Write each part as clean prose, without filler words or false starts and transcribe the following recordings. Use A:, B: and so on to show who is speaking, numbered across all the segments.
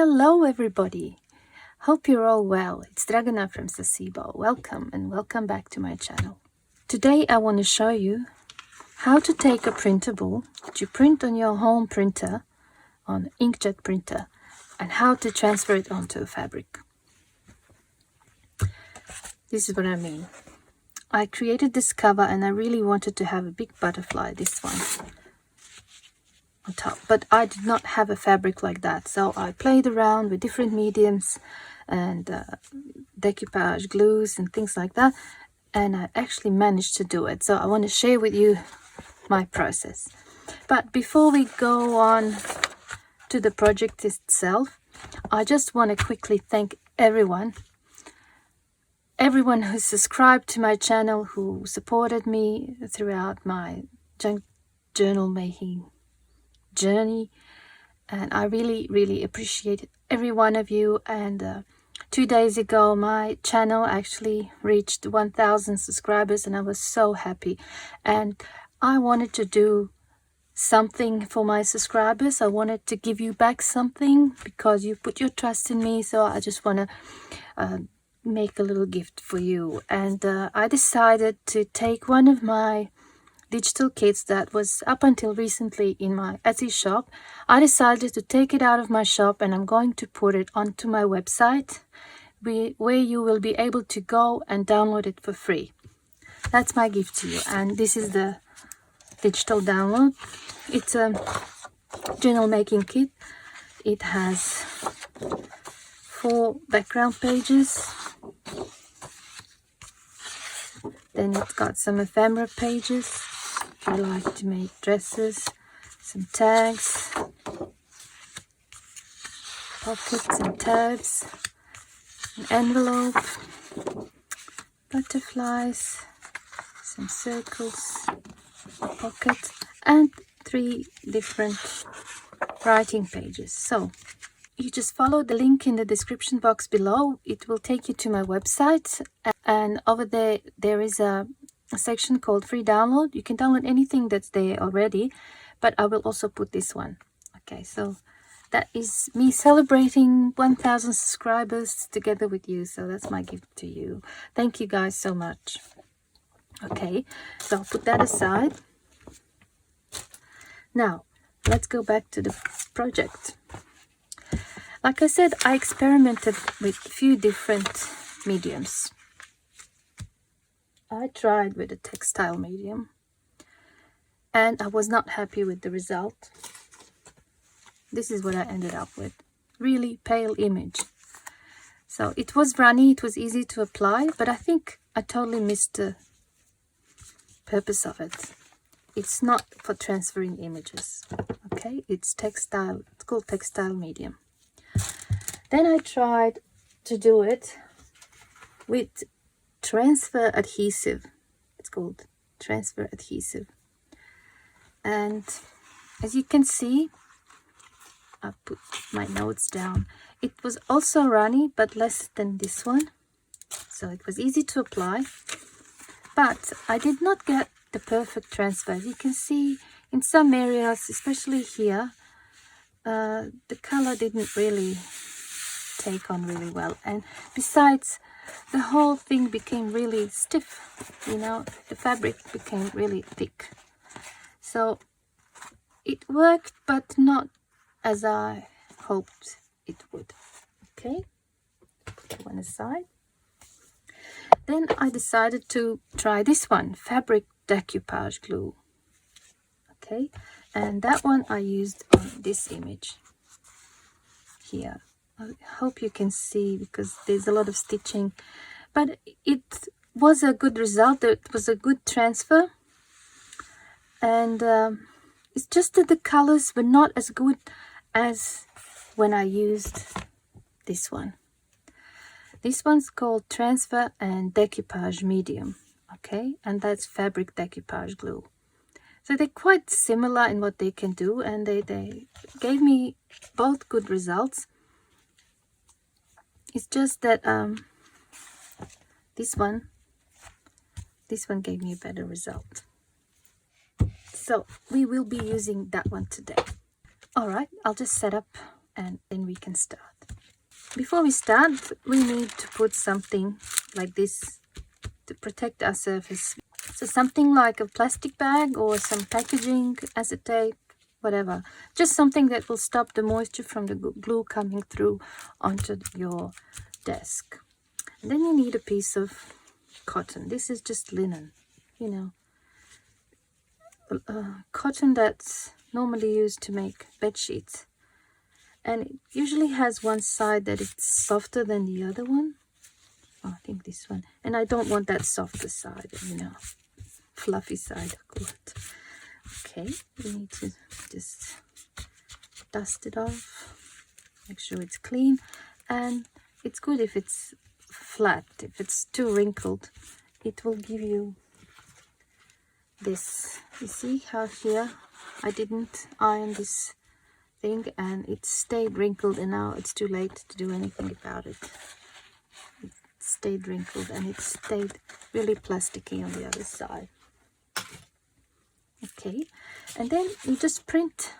A: Hello everybody, hope you're all well. It's Dragana from Saacibo. Welcome and welcome back to my channel. Today I want to show you how to take a printable that you print on your home printer, on inkjet printer, and how to transfer it onto a fabric. This is what I mean. I created this cover and I really wanted to have a big butterfly, this one, on top, but I did not have a fabric like that, so I played around with different mediums and decoupage glues and things like that, and I actually managed to do it. So I want to share with you my process. But before we go on to the project itself, I just want to quickly thank everyone who subscribed to my channel, who supported me throughout my journal making journey, and I really appreciate every one of you. And 2 days ago my channel actually reached 1,000 subscribers and I was so happy, and I wanted to do something for my subscribers. I wanted to give you back something because you put your trust in me, so I just want to make a little gift for you. And I decided to take one of my digital kits that was up until recently in my Etsy shop. I decided to take it out of my shop and I'm going to put it onto my website, where you will be able to go and download it for free. That's my gift to you, and this is the digital download. It's a journal making kit. It has 4 background pages, then it's got some ephemera pages if you like to make dresses, some tags, pockets and tabs, an envelope, butterflies, some circles, a pocket, and 3 different writing pages. So you just follow the link in the description box below. It will take you to my website, and over there is a section called free download. You can download anything that's there already, but I will also put this one. Okay, so that is me celebrating 1,000 subscribers together with you, so that's my gift to you. Thank you guys so much. Okay, so I'll put that aside. Now let's go back to the project. Like I said, I experimented with a few different mediums. I tried with a textile medium and I was not happy with the result. This is what I ended up with. Really pale image. So it was runny, it was easy to apply, but I think I totally missed the purpose of it. It's not for transferring images. Okay, it's textile, it's called textile medium. Then I tried to do it with transfer adhesive. It's called transfer adhesive. And as you can see, I put my notes down. It was also runny, but less than this one. So it was easy to apply. But I did not get the perfect transfer. As you can see, in some areas, especially here, the color didn't really take on really well, and besides, the whole thing became really stiff. You know, the fabric became really thick. So it worked, but not as I hoped it would. Okay, put one aside. Then I decided to try this one, fabric decoupage glue. Okay, and that one I used on this image here. I hope you can see because there's a lot of stitching, but it was a good result. It was a good transfer, and it's just that the colors were not as good as when I used this one. This one's called transfer and decoupage medium. Okay, and that's fabric decoupage glue. So they're quite similar in what they can do, and they gave me both good results. It's just that this one gave me a better result. So we will be using that one today. All right, I'll just set up and then we can start. Before we start, we need to put something like this to protect our surface. So something like a plastic bag or some packaging, acetate, whatever. Just something that will stop the moisture from the glue coming through onto your desk. And then you need a piece of cotton. This is just linen, you know. Cotton that's normally used to make bed sheets. And it usually has one side that it's softer than the other one. Oh, I think this one. And I don't want that softer side, you know, fluffy side, I call it. Okay, we need to just dust it off, make sure it's clean. And it's good if it's flat. If it's too wrinkled, it will give you this. You see how here I didn't iron this thing and it stayed wrinkled, and now it's too late to do anything about it. It stayed wrinkled and it stayed really plasticky on the other side. Okay, and then you just print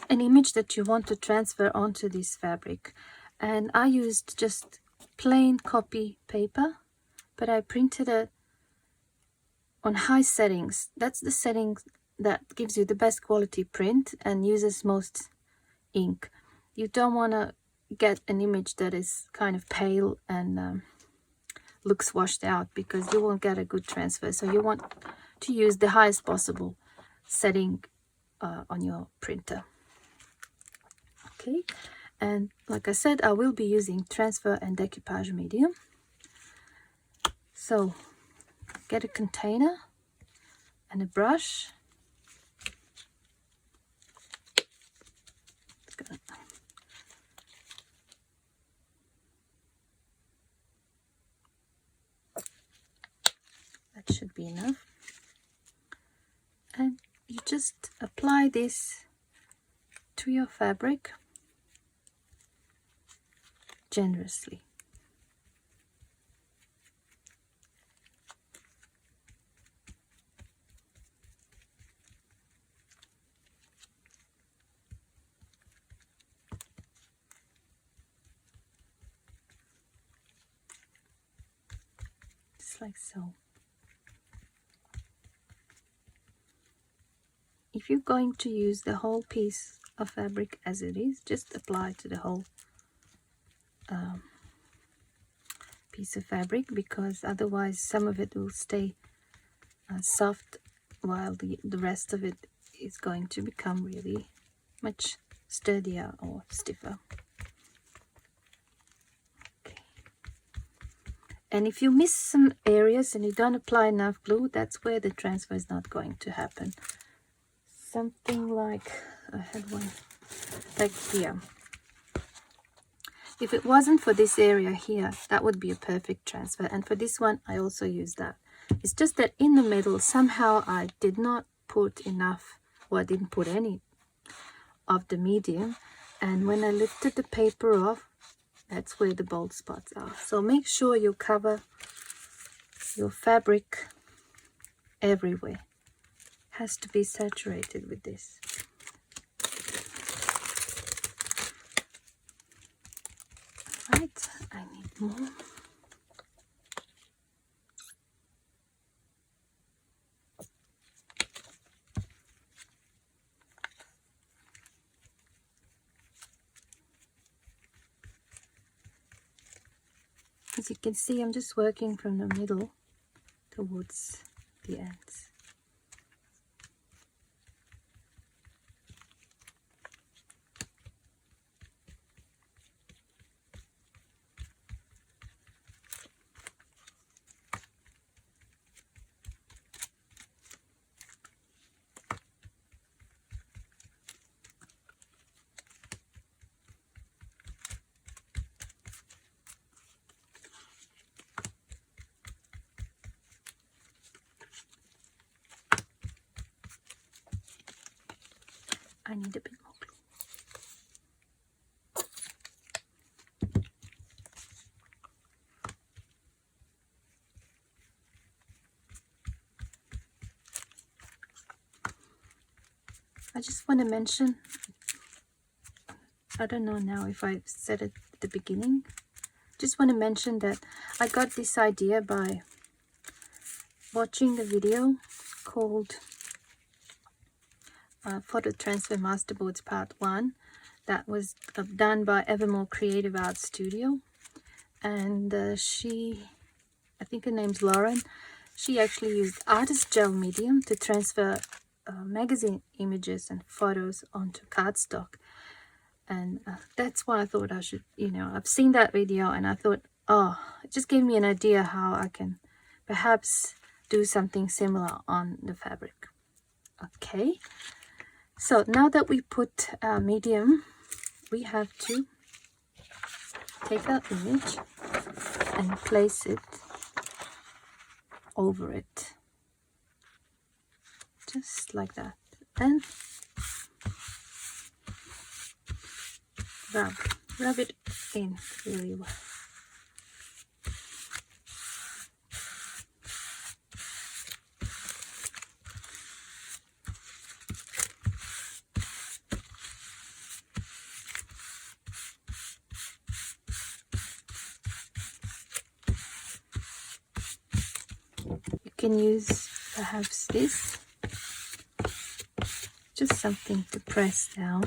A: an image that you want to transfer onto this fabric. And I used just plain copy paper, but I printed it on high settings. That's the setting that gives you the best quality print and uses most ink. You don't want to get an image that is kind of pale and looks washed out, because you won't get a good transfer. So you want to use the highest possible setting on your printer. Okay, and like I said, I will be using transfer and decoupage medium. So get a container and a brush. That should be enough. And you just apply this to your fabric generously. Just like so. If you're going to use the whole piece of fabric as it is, just apply to the whole piece of fabric, because otherwise some of it will stay soft while the rest of it is going to become really much sturdier or stiffer. Okay. And if you miss some areas and you don't apply enough glue, that's where the transfer is not going to happen. Something like, I had one like here. If it wasn't for this area here, that would be a perfect transfer. And for this one, I also use that. It's just that in the middle, somehow I did not put enough, or I didn't put any of the medium. And when I lifted the paper off, that's where the bold spots are. So make sure you cover your fabric everywhere. It has to be saturated with this. Right, I need more. As you can see, I'm just working from the middle towards the ends. I need a bit more glue. I just want to mention I don't know now if I said it at the beginning. Just want to mention that I got this idea by watching a video called Photo Transfer Masterboards Part 1 that was done by Evermore Creative Art Studio. And I think her name's Lauren. She actually used artist gel medium to transfer magazine images and photos onto cardstock. And that's why I thought I should, I've seen that video and I thought, oh, it just gave me an idea how I can perhaps do something similar on the fabric. Okay, so now that we put our medium, we have to take our image and place it over it, just like that, and rub it in really well. You can use perhaps this, just something to press down,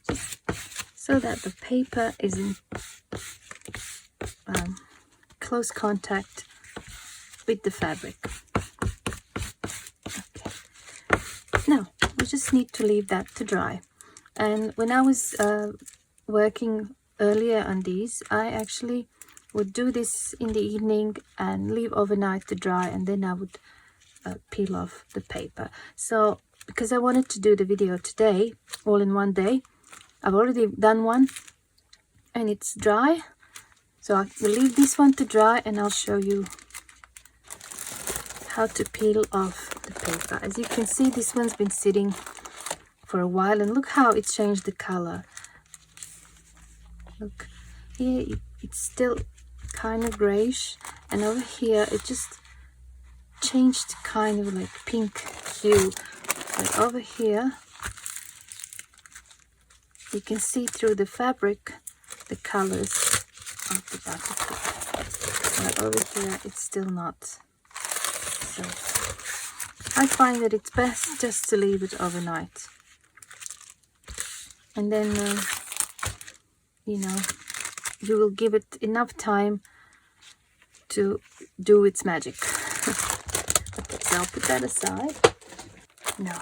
A: just so that the paper is in close contact with the fabric. Okay, now we just need to leave that to dry. And when I was working earlier on these, I actually would do this in the evening and leave overnight to dry, and then I would peel off the paper. So because I wanted to do the video today all in one day, I've already done one and it's dry, so I will leave this one to dry and I'll show you how to peel off the paper. As you can see, this one's been sitting for a while, and look how it's changed the color. Look here, it's still kind of grayish, and over here it just changed kind of like pink hue. But over here you can see through the fabric the colors of the butterfly, but over here it's still not. So I find that it's best just to leave it overnight, and then you will give it enough time to do its magic. Okay, so I'll put that aside now.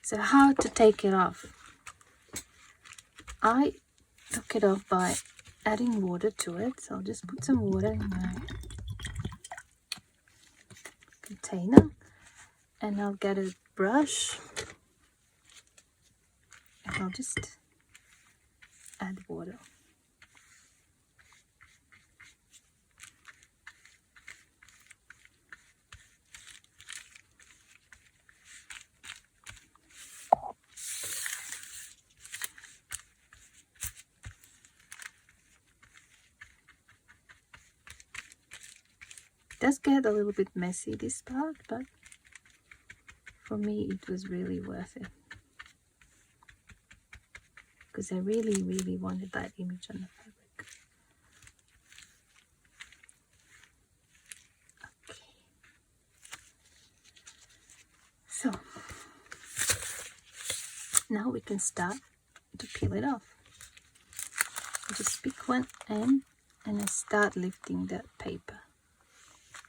A: So how to take it off? I took it off by adding water to it. So I'll just put some water in my container, and I'll get a brush and I'll just add water. It does get a little bit messy, this part, but for me it was really worth it, because I really wanted that image on the fabric. Okay, so now we can start to peel it off. I just pick one end and I start lifting that paper.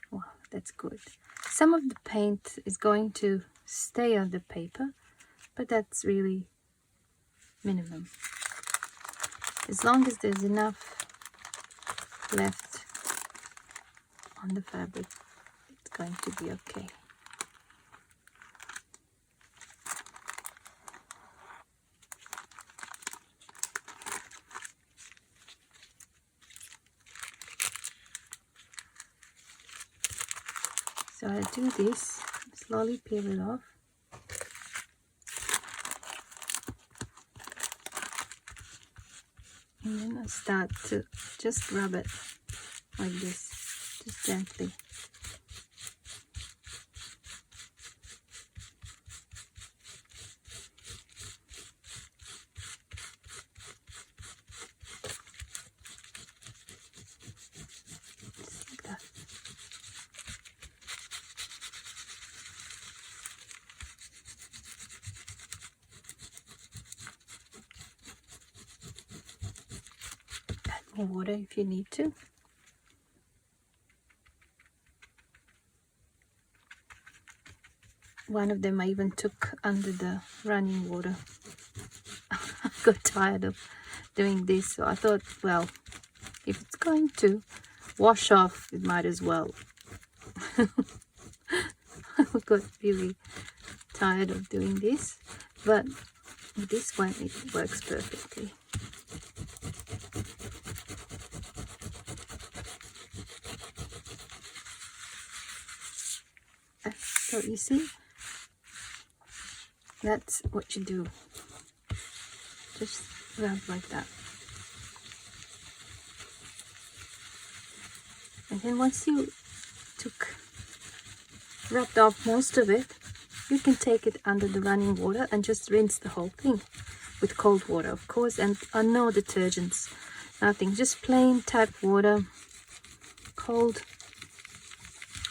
A: Wow, that's good. Some of the paint is going to stay on the paper, but that's really minimum. As long as there's enough left on the fabric, it's going to be okay. So I do this, slowly peel it off. And then I start to just rub it like this, just gently. water if you need to. One of them I even took under the running water. I got tired of doing this, so I thought, well, if it's going to wash off, it might as well. I got really tired of doing this, but with this one it works perfectly. So you see, that's what you do. Just rub like that. And then once you rubbed off most of it, you can take it under the running water and just rinse the whole thing with cold water, of course, and no detergents, nothing, just plain tap water, cold,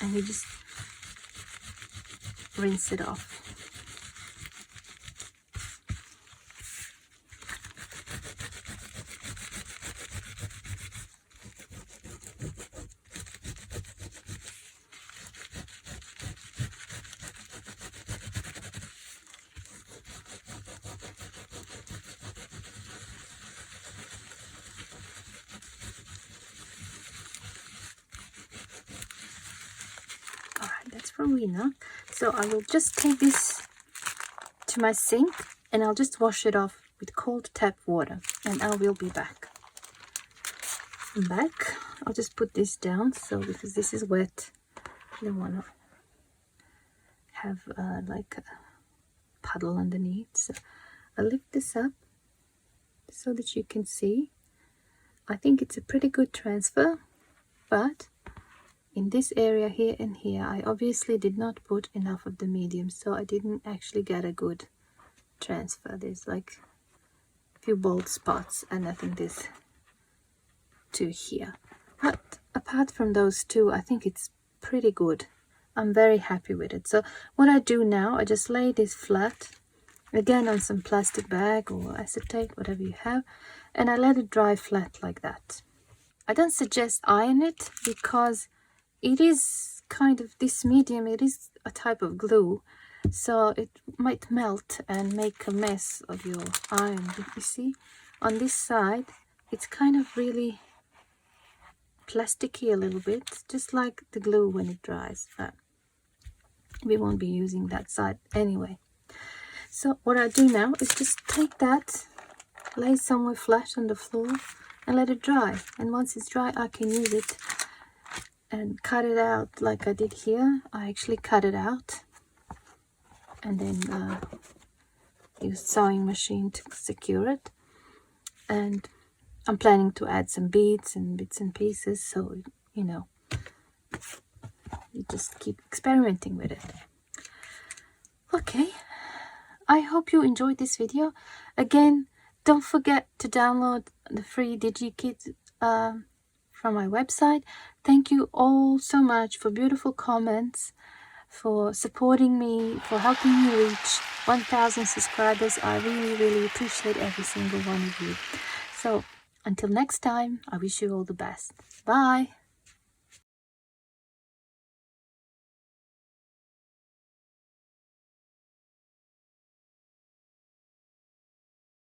A: and you just rinse it off. That's from Rena. So I will just take this to my sink and I'll just wash it off with cold tap water, and I will be back. I'm back. I'll just put this down, so because this is wet, I don't want to have like a puddle underneath. So I'll lift this up so that you can see. I think it's a pretty good transfer, but in this area here and here, I obviously did not put enough of the medium, so I didn't actually get a good transfer. There's like a few bald spots, and I think there's two here. But apart from those two, I think it's pretty good. I'm very happy with it. So what I do now, I just lay this flat, again on some plastic bag or acetate, whatever you have, and I let it dry flat like that. I don't suggest iron it because it is kind of, this medium, it is a type of glue, so it might melt and make a mess of your iron. But you see, on this side, it's kind of really plasticky a little bit, just like the glue when it dries. But we won't be using that side anyway. So what I do now is just take that, lay somewhere flat on the floor and let it dry. And once it's dry, I can use it and cut it out like I did here. I actually cut it out and then use sewing machine to secure it. And I'm planning to add some beads and bits and pieces, so you know, you just keep experimenting with it. Okay, I hope you enjoyed this video. Again, don't forget to download the free DigiKit from my website. Thank you all so much for beautiful comments, for supporting me, for helping me reach 1,000 subscribers. I really appreciate every single one of you. So until next time, I wish you all the best. Bye.